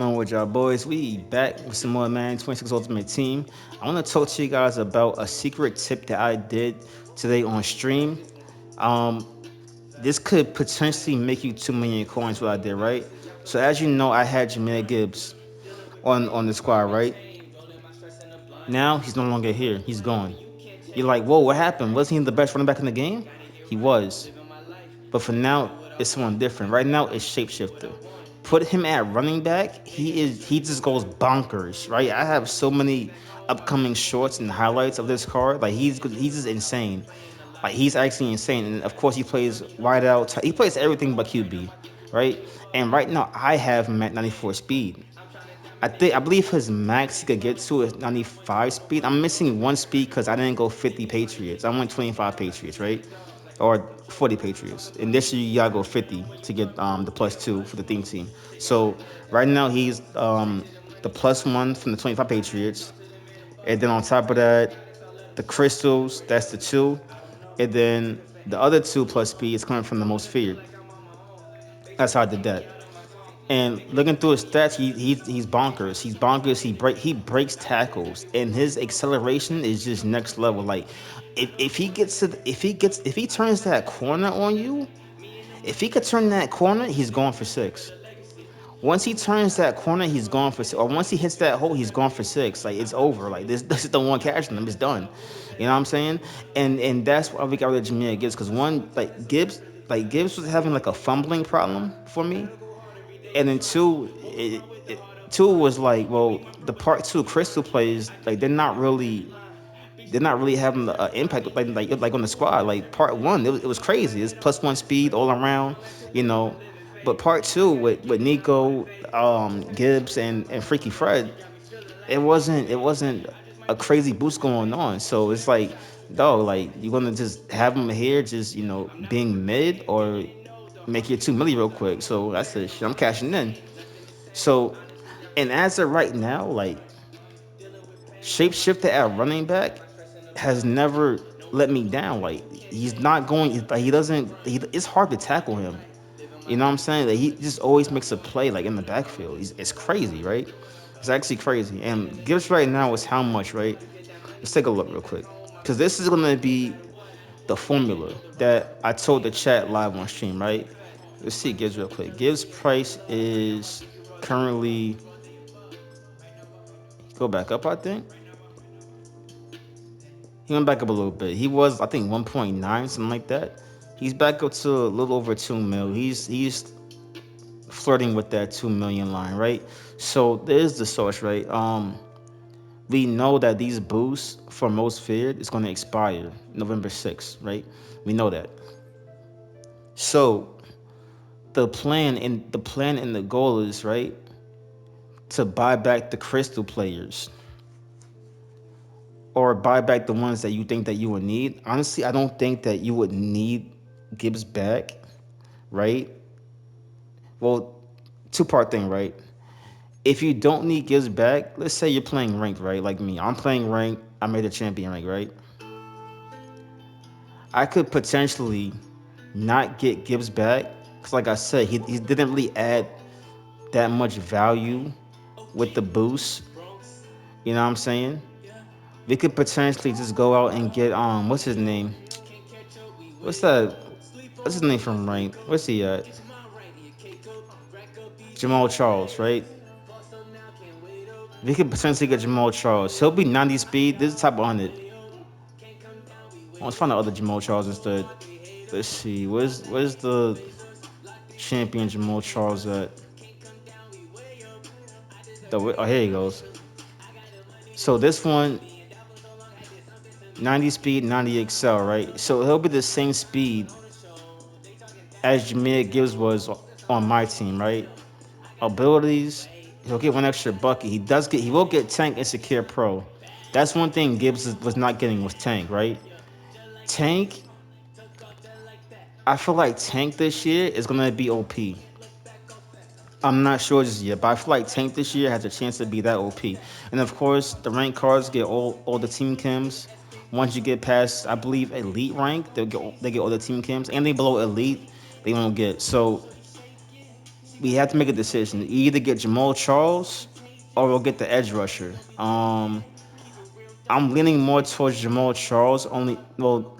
On with y'all boys, we back with some more Madden 26 Ultimate Team. I want to talk to you guys about a secret tip that I did today on stream. Um, this could potentially make you 2 million coins. What I did, right? So as you know, I had Jameer Gibbs on the squad, right? Now he's no longer here. He's gone. You're like, whoa, what happened? Wasn't he the best running back in the game? He was. But for now, it's someone different. Right now, it's Shapeshifter. Put him at running back. He just goes bonkers, right? I have so many upcoming shorts and highlights of this card. Like he's just insane. Like he's actually insane. And of course, he plays wide out. He plays everything but QB, right? And right now, I have him at 94 speed. I believe his max he could get to is 95 speed. I'm missing one speed because I didn't go 50 Patriots. I went 25 Patriots, right? Or 40 Patriots. And this year you gotta go 50 to get the +2 for the theme team. So right now he's the +1 from the 25 Patriots. And then on top of that, the crystals, that's the two. And then the other two plus speed is coming from the most feared. That's how I did that. And looking through his stats, he's bonkers. He's bonkers. He breaks tackles, and his acceleration is just next level. Like if he gets to if he turns that corner on you, if he could turn that corner, he's going for six. Once he turns that corner, he's gone for six. Or once he hits that hole, he's gone for six. Like it's over. Like this is the one catching him. It's done. You know what I'm saying? And that's why we got rid of Jameer Gibbs because one Gibbs was having like a fumbling problem for me, and then two was like, well, the part two crystal plays like they're not really having an impact like on the squad. Like part one, it was crazy. It's +1 speed all around, you know. But part two with Nico, Gibbs, and Freaky Fred, it wasn't a crazy boost going on. So it's like, dog, like you gonna just have them here, just being mid, or make your 2 million real quick. So that's the shit. I'm cashing in. So, and as of right now, like shapeshifter at running back has never let me down. Like he's not going. Like he doesn't. It's hard to tackle him. You know what I'm saying? Like he just always makes a play like in the backfield. It's crazy, right? It's actually crazy. And Gibbs right now is how much, right? Let's take a look real quick, because this is gonna be the formula that I told the chat live on stream, right? Let's see Gibbs real quick. Gibbs price is currently go back up. I think he went back up a little bit. He was, I think, 1.9, something like that. He's back up to a little over 2 mil. He's flirting with that 2 million line, right? So there's the source, right? We know that these boosts for most feared is going to expire November 6th, right? We know that. So the plan and the goal is, right, to buy back the crystal players or buy back the ones that you think that you would need. Honestly, I don't think that you would need Gibbs back, right? Well, two-part thing, right? If you don't need Gibbs back, let's say you're playing ranked, right? Like me, I'm playing ranked. I made a champion rank, right? I could potentially not get Gibbs back because, like I said, he didn't really add that much value with the boost. You know what I'm saying? We could potentially just go out and get what's his name? What's that? What's his name from rank? What's he at? Jamal Charles, right? We could potentially get Jamal Charles. He'll be 90 speed. This is top 100. Let's find the other Jamal Charles instead. Let's see. Where's the champion Jamal Charles at? Oh, here he goes. So this one, 90 speed, 90 excel, right? So he'll be the same speed as Jameer Gibbs was on my team, right? Abilities, he'll get one extra bucket. He will get tank and secure pro. That's one thing Gibbs was not getting was tank, right? Tank, I feel like tank this year is gonna be OP. I'm not sure just yet, but I feel like Tank this year has a chance to be that OP. And of course, the rank cards get all the team chems. Once you get past, I believe, elite rank, they get all the team chems. Anything below elite, they won't get. So we have to make a decision. Either get Jamal Charles or we'll get the edge rusher. I'm leaning more towards Jamal Charles. Only well,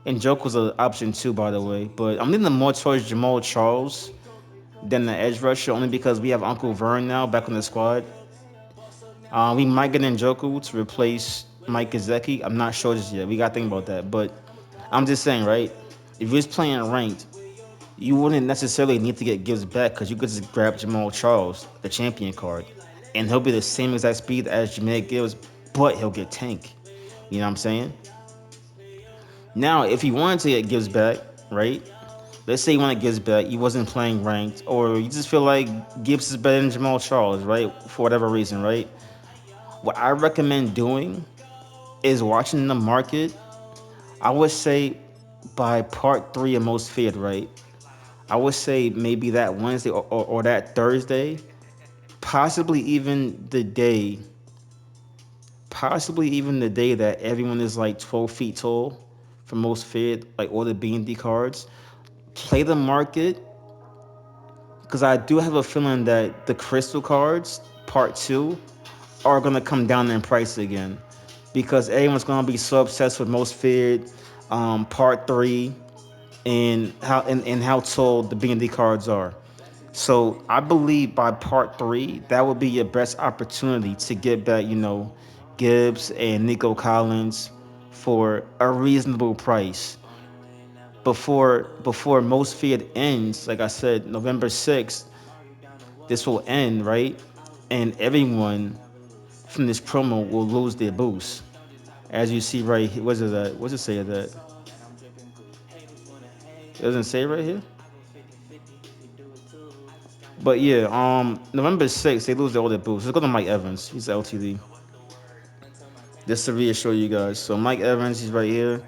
and Joker's an option too, by the way. But I'm leaning more towards Jamal Charles than the edge rusher, only because we have Uncle Vern now back on the squad. We might get Njoku to replace Mike Gesicki. I'm not sure just yet. We got to think about that. But I'm just saying, right? If you're just playing ranked, you wouldn't necessarily need to get Gibbs back because you could just grab Jamal Charles, the champion card, and he'll be the same exact speed as Jameer Gibbs, but he'll get tank. You know what I'm saying? Now, if you wanted to get Gibbs back, right? Let's say you want to Gibbs back, you wasn't playing ranked, or you just feel like Gibbs is better than Jamal Charles, right? For whatever reason, right? What I recommend doing is watching the market. I would say by part three of most feared, right? I would say maybe that Wednesday or that Thursday, possibly even the day, possibly even the day that everyone is like 12 feet tall for most feared, like all the B&D cards. Play the market because I do have a feeling that the crystal cards, part two, are gonna come down in price again because everyone's gonna be so obsessed with most feared, part three, and how tall the B&D cards are. So I believe by part three, that would be your best opportunity to get back, Gibbs and Nico Collins for a reasonable price before most feared ends. Like I said, November 6th, this will end, right? And everyone from this promo will lose their boost. As you see right here, what's it that? What's it say that? It doesn't say right here. But yeah, November 6th, they lose all their boosts. Let's go to Mike Evans. He's LTD. Just to reassure you guys. So Mike Evans, he's right here.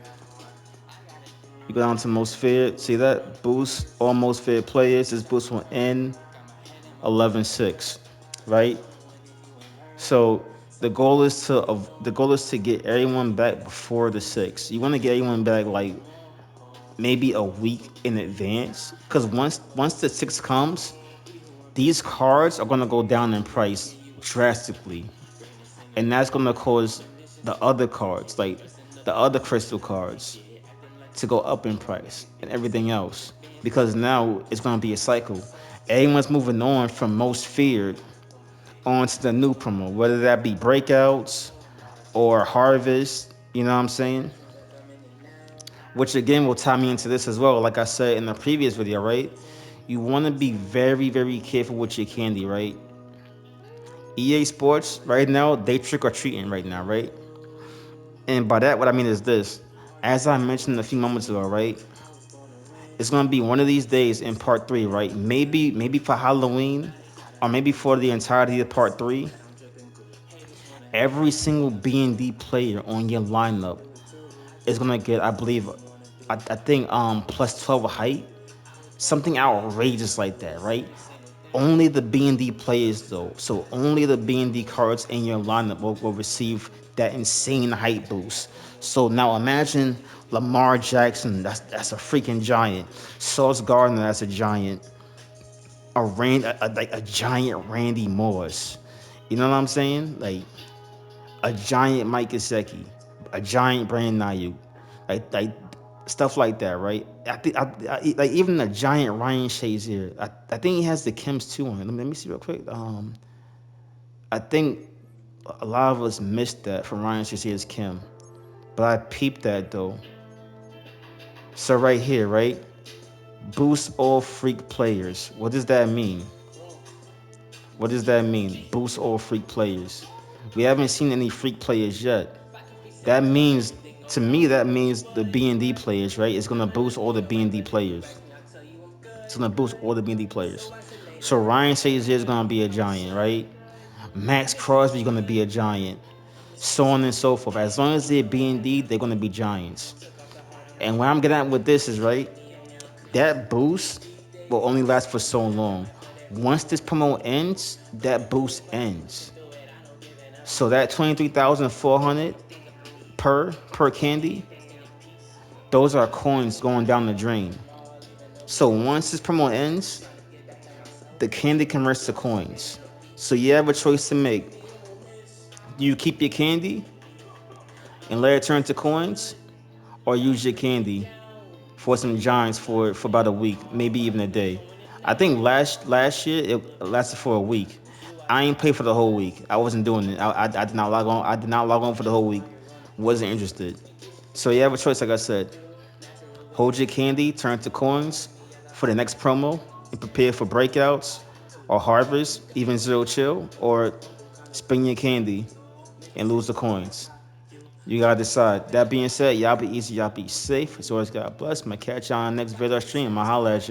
You go down to most feared. See that? Boost all most feared players. This boost will end 11-6. Right? So the goal is to get everyone back before the 6th. You want to get everyone back like maybe a week in advance. Because once the 6th comes, these cards are gonna go down in price drastically. And that's gonna cause the other cards, like the other crystal cards, to go up in price and everything else. Because now it's gonna be a cycle. Everyone's moving on from most feared onto the new promo, whether that be breakouts or harvest, you know what I'm saying? Which again will tie me into this as well. Like I said in the previous video, right? You want to be very, very careful with your candy, right? EA Sports right now, they trick or treating right now, right? And by that, what I mean is this. As I mentioned a few moments ago, right? It's gonna be one of these days in part three, right? Maybe for Halloween, or maybe for the entirety of part three. Every single B&D player on your lineup is gonna get, I believe, I think plus 12 height, something outrageous like that, right? Only the B&D players though, so only the B&D cards in your lineup will receive that insane height boost. So now imagine Lamar Jackson, that's a freaking giant. Sauce Gardner, that's a giant. Like a giant Randy Moss. You know what I'm saying? Like a giant Mike Gesicki, a giant Brandon Ayuk, like stuff like that, right? I think like even a giant Ryan Shazier. I think he has the Kims too on it. Let me see real quick. I think a lot of us missed that from Ryan Shazier's Kim, but I peeped that though. So right here, right? Boost all freak players. What does that mean? What does that mean? Boost all freak players. We haven't seen any freak players yet. That means, to me, that means the B&D players, right? It's gonna boost all the B&D players. It's gonna boost all the B&D players. So Ryan Shazier is gonna be a giant, right? Max Crosby's gonna be a giant. So on and so forth. As long as they're B&D, they're gonna be giants. And what I'm getting at with this is, right, that boost will only last for so long. Once this promo ends, that boost ends. So that 23,400 per candy, those are coins going down the drain. So once this promo ends, the candy converts to coins. So you have a choice to make. Do you keep your candy and let it turn to coins, or use your candy for some giants for about a week, maybe even a day? I think last year it lasted for a week. I ain't paid for the whole week. I wasn't doing it. I did not log on. I did not log on for the whole week. Wasn't interested. So you have a choice, like I said. Hold your candy, turn to coins for the next promo, and prepare for breakouts or harvest, even zero chill, or spend your candy and lose the coins. You gotta decide. That being said, y'all be easy, y'all be safe. As always, God bless. I'ma catch y'all on the next video stream. I'ma holla at you.